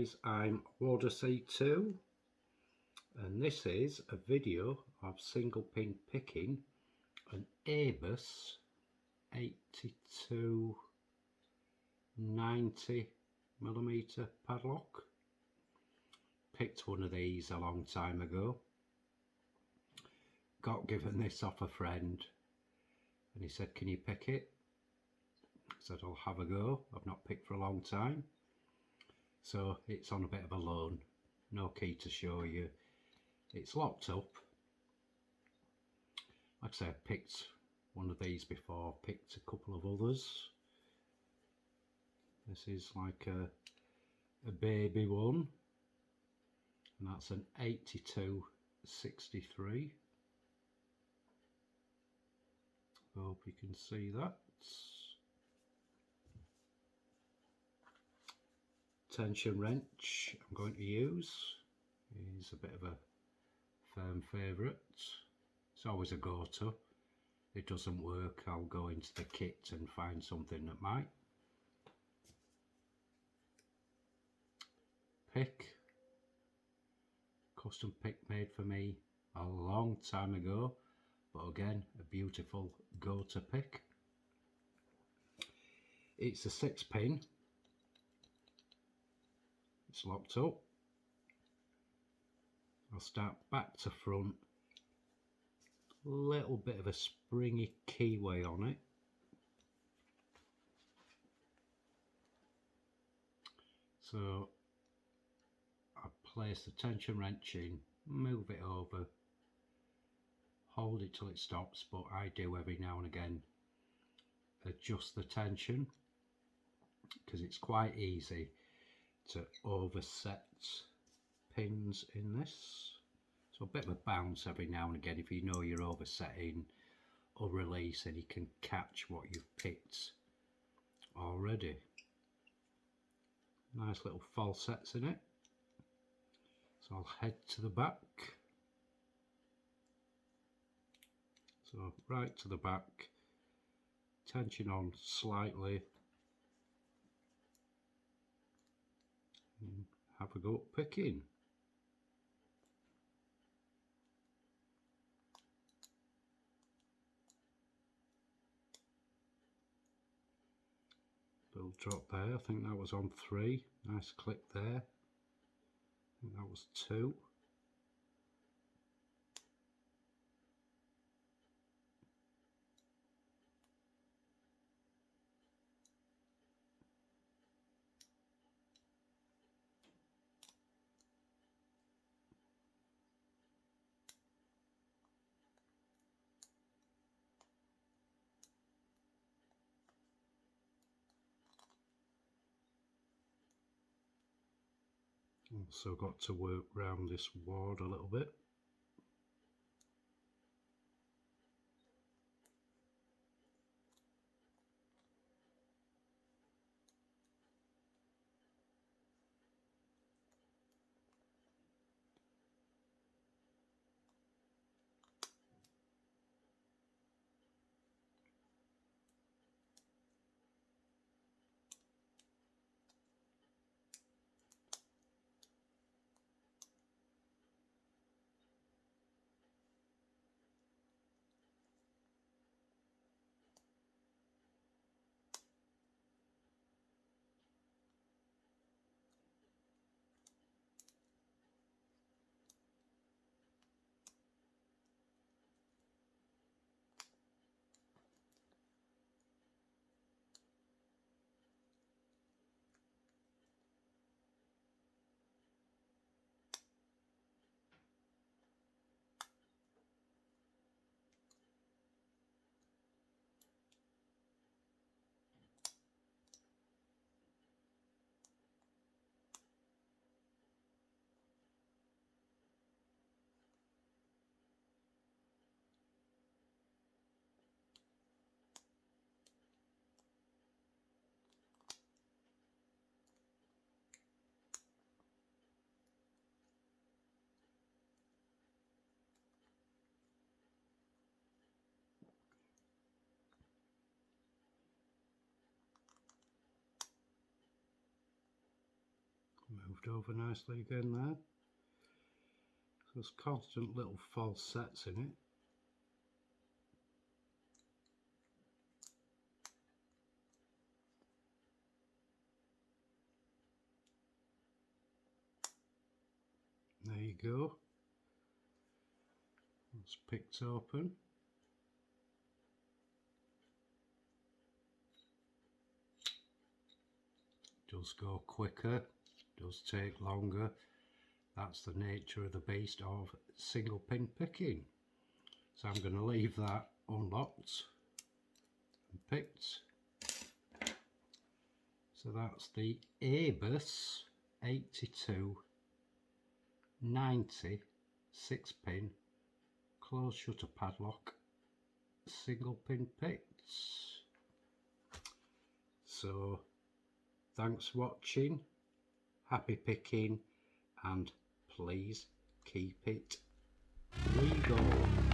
guys, I'm Warder C2 and this is a video of single pin picking an Abus 8290mm padlock. Picked one of these a long time ago, got given this off a friend and he said, can you pick it? I said, I'll have a go. I've not picked for a long time. So it's on a bit of a loan, no key to show you. It's locked up. Like I say, I picked one of these before, picked a couple of others. This is like a baby one, and that's an 8263. Hope you can see that. Tension wrench I'm going to use is a bit of a firm favourite. It's always a go-to. If it doesn't work, I'll go into the kit and find something that might. Pick, custom pick made for me a long time ago, but again a beautiful go-to pick. It's a 6-pin. It's locked up. I'll start back to front. Little bit of a springy keyway on it. So I place the tension wrench in, move it over, hold it till it stops, but I do every now and again adjust the tension because it's quite easy to overset pins in this. So a bit of a bounce every now and again if you know you're oversetting or releasing, you can catch what you've picked already. Nice little falsets in it. So I'll head to the back. So right to the back, tension on slightly. And have a go at picking. Little drop there, I think that was on 3. Nice click there. I think that was 2. Also got to work round this ward a little bit. moved over nicely again there. So there's constant little false sets in it. There you go. It's picked open. Does go quicker, does take longer. That's the nature of the beast of single pin picking. So I'm going to leave that unlocked and picked. So that's the Abus 8290 6-pin closed shutter padlock single pin picks. So thanks for watching, happy picking, and please keep it legal.